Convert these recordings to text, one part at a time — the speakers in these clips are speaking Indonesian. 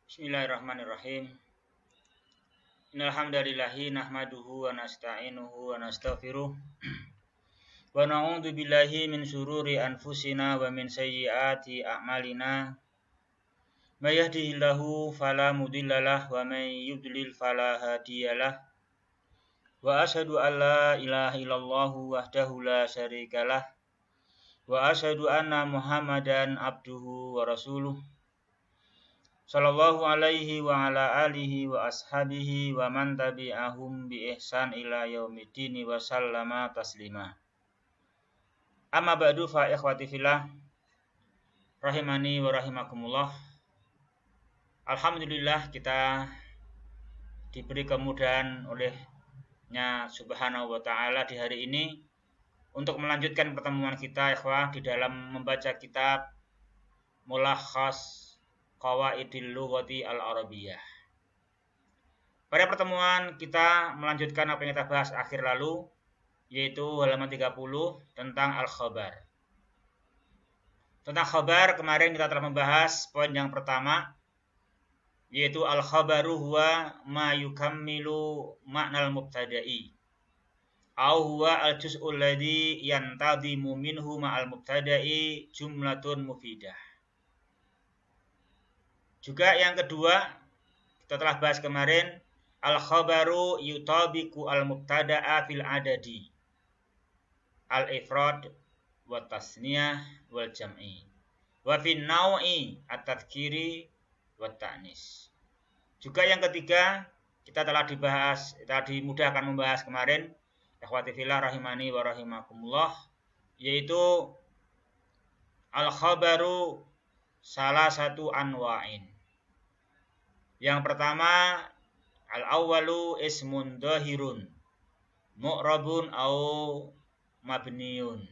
Bismillahirrahmanirrahim. Innal hamdalillahi nahmaduhu wa nasta'inuhu wa nastaghfiruh wa na'udzu billahi min syururi anfusina wa min sayyiati a'malina. May yahdihillahu fala mudhillalah wa may yudlil fala hadiyalah. Wa asyhadu an la ilaha illallah wahdahu la syarikalah wa asyhadu anna Muhammadan abduhu wa rasuluh. Sallallahu alaihi wa ala alihi wa ashabihi wa man tabi'ahum bi ihsan ila yaumiddin wa sallama taslima. Amma ba'du fa ikhwati fillah rahimani wa rahimakumullah. Alhamdulillah kita diberi kemudahan olehnya subhanahu wa ta'ala di hari ini untuk melanjutkan pertemuan kita ikhwah di dalam membaca kitab Mulakhas Qawaidil Lughati Al-Arabiyyah. Pada pertemuan kita melanjutkan apa yang kita bahas akhir lalu, yaitu halaman 30 tentang al-khabar. Tentang khabar kemarin kita telah membahas poin yang pertama, yaitu al-khabaru huwa ma yukammilu ma'nal mubtada'i au huwa al-juz'ul ladzi yantadhimu minhu ma'al mubtada'i jumlatun mufidah. Juga yang kedua, kita telah bahas kemarin, al-khabaru yutabiku al-mubtada'a fil adadi, al-ifrad wa tasniyah wal jam'i, wa fin naw'i at-tadhkiri wa ta'nis. Juga yang ketiga, kita telah dimudahkan membahas kemarin, ikhwati fillah rahimani wa rahimakumullah, yaitu al-khabaru salah satu anwa'in. Yang pertama, al-awwalu ismun dhahirun mu'rabun au mabniun.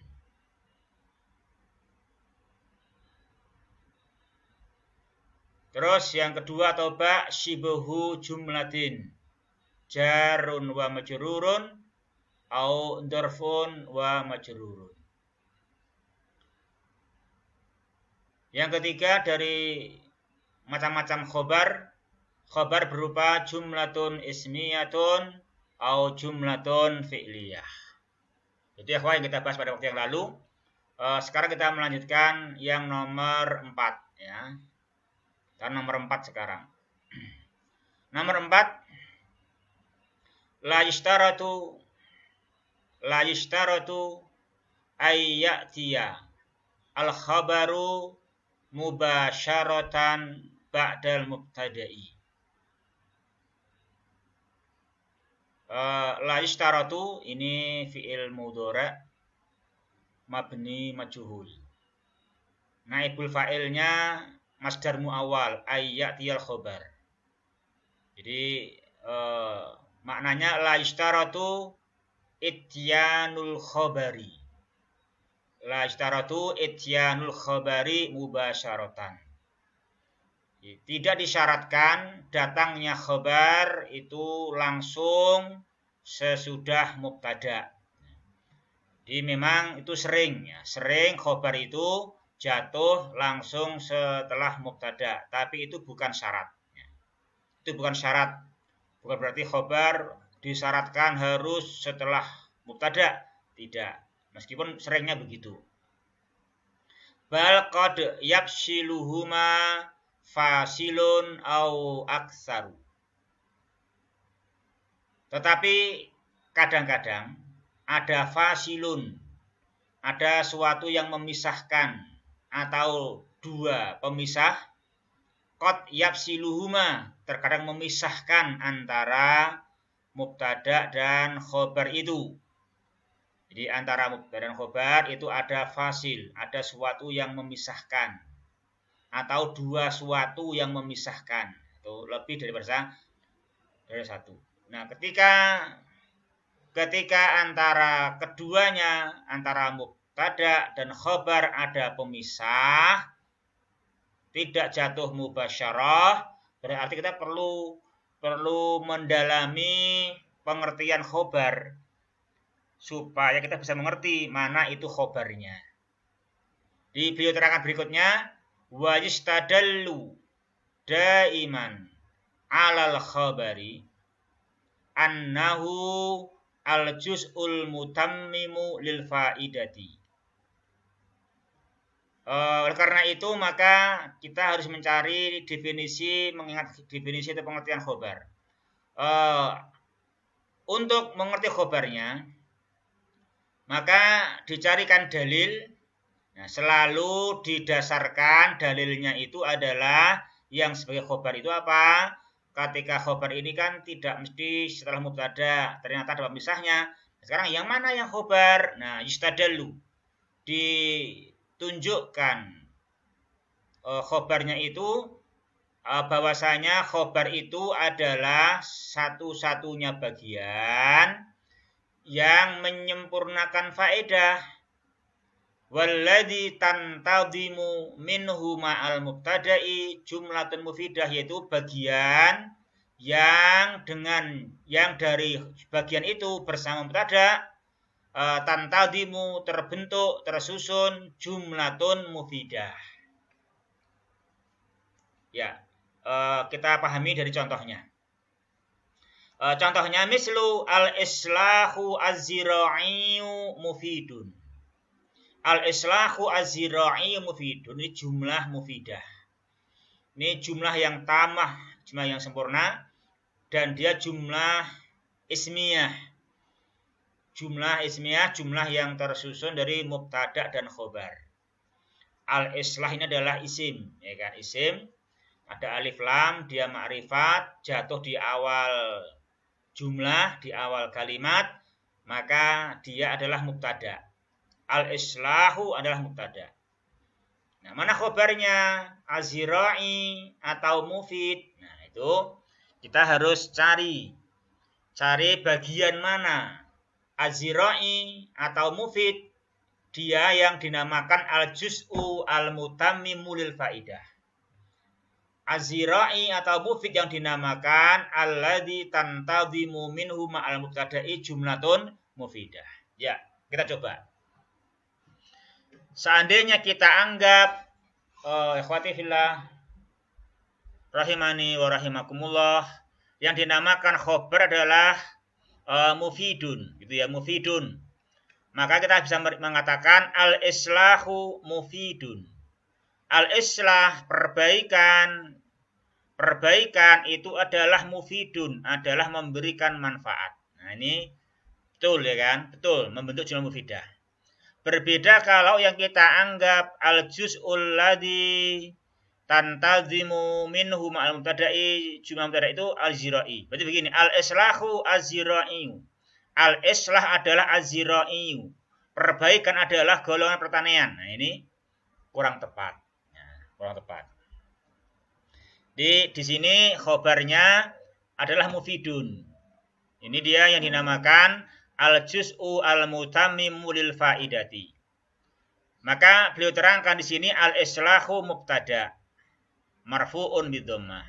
Terus yang kedua atau ba syibhu jumlatin jarun wa majrurun au dzarfun wa majrurun. Yang ketiga dari macam-macam khobar berupa jumlatun ismiyatun atau jumlatun fi'liyah. Jadi yang kita bahas pada waktu yang lalu. Sekarang kita melanjutkan yang nomor 4 ya. Dan nomor 4 sekarang. Nomor 4, la yishtaratu ay ya'tiya al-khabaru mubasyaratan ba'dal mubtada'i. La yishtaratu ini fi'il mudhari' mabni majhul. Naibul fa'ilnya masdar muawwal ayyatiyal khabar. Jadi maknanya la yishtaratu ityanul khabari. La yishtaratu ityanul khabari mubasyaratan. Tidak disyaratkan datangnya khabar itu langsung sesudah mubtada. Jadi memang itu sering khabar itu jatuh langsung setelah mubtada, tapi itu bukan syarat. Itu bukan syarat. Bukan berarti khabar disyaratkan harus setelah mubtada, tidak. Meskipun seringnya begitu. Bal qad yafsiluhuma fasilun au aksaru. Tetapi kadang-kadang ada fasilun, ada suatu yang memisahkan atau dua pemisah. Qad yafsiluhuma, terkadang memisahkan antara mubtada dan khobar itu. Jadi antara mubtada dan khobar itu ada fasil, ada suatu yang memisahkan. Atau dua suatu yang memisahkan, atau lebih dari satu. Nah, ketika antara keduanya, antara mubtada dan khobar ada pemisah, tidak jatuh mubasyarah, berarti kita perlu mendalami pengertian khobar supaya kita bisa mengerti mana itu khobarnya. Beliau terangkan berikutnya, wa yistadallu daiman alal khabari annahu al juz'ul mutammimu lil faidati. Oleh karena itu maka kita harus mencari definisi, mengingat definisi atau pengertian khobar. Untuk mengerti khobarnya, maka dicarikan dalil. Nah, selalu didasarkan dalilnya itu adalah yang sebagai khobar itu apa? Ketika khobar ini kan tidak mesti setelah mubtada, ternyata ada pemisahnya. Sekarang yang mana yang khobar? Nah, yustadallu. Ditunjukkan khobarnya itu bahwasanya khobar itu adalah satu-satunya bagian yang menyempurnakan faedah. Walladzi tantadhimu minhu ma'al mubtada'i jumlatun mufidah, yaitu bagian yang dari bagian itu bersama mubtada tantadhimu terbentuk, tersusun jumlatun mufidah. Ya, kita pahami dari contohnya. Contohnya mislu al-islahu az-zira'iyu mufidun. Al-islahu az-zira'i mufidun, ini jumlah mufidah. Ini jumlah yang tamah, jumlah yang sempurna, dan dia jumlah ismiyah. Jumlah ismiyah, jumlah yang tersusun dari mubtada dan khobar. Al-islah ini adalah isim, ya kan? Isim, ada alif lam, dia ma'rifat, jatuh di awal jumlah, di awal kalimat, maka dia adalah mubtada. Al-islahu adalah mubtada. Nah, mana khobarnya? Az-zira'i atau mufid. Nah, itu kita harus cari bagian mana? Az-zira'i atau mufid. Dia yang dinamakan al-juz'u al-mutammimu lil faidah. Az-zira'i atau mufid yang dinamakan alladzi tantadhimu minhu ma'al mubtada'i jumlatun mufidah. Ya, kita coba. Seandainya kita anggap ikhwati fillah rahimani wa rahimakumullah, yang dinamakan khobar adalah mufidun, gitu ya, mufidun. Maka kita bisa mengatakan al-islahu mufidun. Al-islah, perbaikan itu adalah mufidun, adalah memberikan manfaat. Nah, ini betul ya kan? Betul, membentuk jumlah mufidah. Berbeda kalau yang kita anggap al-juz'ul ladzi tantadhimu minhu ma'al mubtada'i, jumlah mubtada itu al-zira'i. Berarti begini, al-islahu az-zira'i. Al-islah adalah az-zira'i. Perbaikan adalah golongan pertanian. Nah, ini kurang tepat. Kurang tepat. Di sini khobarnya adalah mufidun. Ini dia yang dinamakan al-juz'u al-mutammimu lil faidati. Maka beliau terangkan di sini al-islahu mubtada marfu'un bidhammah.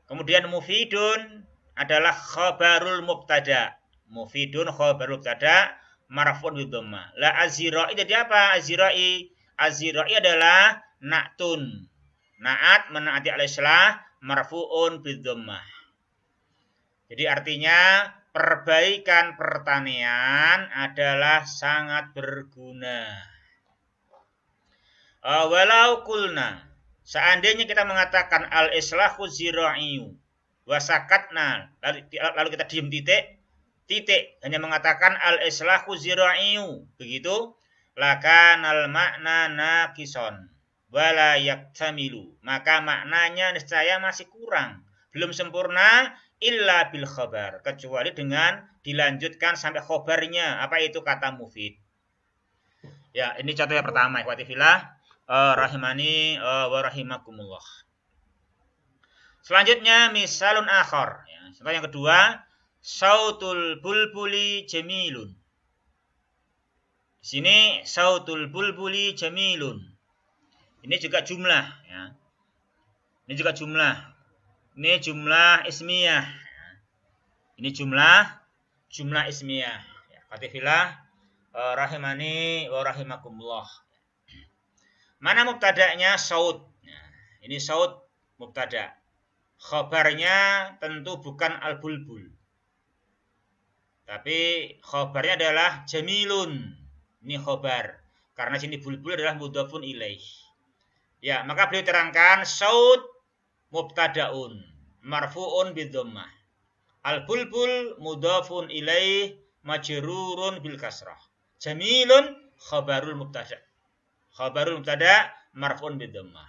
Kemudian mufidun adalah khabarul mubtada. Mufidun khabarul mubtada marfu'un bidhammah. La az-zira'i jadi apa? Az-zira'i adalah na'tun. Na'at menaati al-islah marfu'un bidhammah. Jadi artinya perbaikan pertanian adalah sangat berguna. Walau kulna, seandainya kita mengatakan al-islahu zira'iyu wasakatna, lalu kita diam titik, hanya mengatakan al-islahu zira'iyu, begitu, lakanal makna nakison wala yaktamilu, maka maknanya niscaya masih kurang, belum sempurna, illa bil khabar, kecuali dengan dilanjutkan sampai khobarnya, apa itu kata mufid. Ya, ini contoh yang pertama, ikhwati fillah rahimani wa rahimakumullah. Selanjutnya misalun akhar, ya, contoh yang kedua, sautul bulbuli jamilun. Di sini sautul bulbuli jamilun. Ini juga jumlah, ya. Ini juga jumlah. Ini jumlah ismiyah. Ini jumlah ismiyah. Fatifillah rahimani wa rahimakumullah. Mana mubtada'nya saut? Ini saut mubtada. Khobarnya tentu bukan al-bulbul. Tapi khobarnya adalah jamilun. Ini khobar. Karena sini bulbul adalah mudhafun ilaih. Ya, maka beliau terangkan saut mubtadaun marfu'un bidhammah. Al-bulbul mudhafun ilaih majrurun bil kasrah. Jamilun khabarul mubtada. Khabarul mubtada marfu'un bidhammah.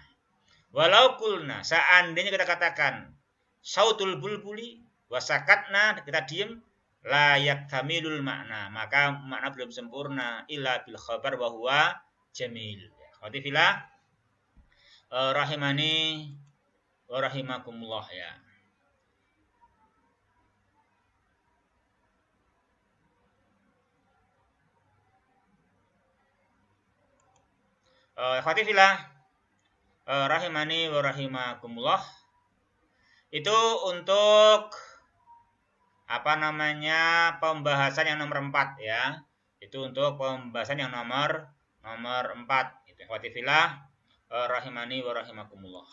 Walau kulna, seandainya kita katakan sautul bulbuli wasakatna, kita diam, la yaktamilul makna, maka makna belum sempurna illa bil khabar wa huwa jamil. Khawati fillah rahimani wa rahimakumullah ya. Khawati fillah rahimani wa rahimakumullah. Itu untuk pembahasan yang nomor 4 ya. Itu untuk pembahasan yang nomor 4. Itu khawati fillah rahimani wa rahimakumullah.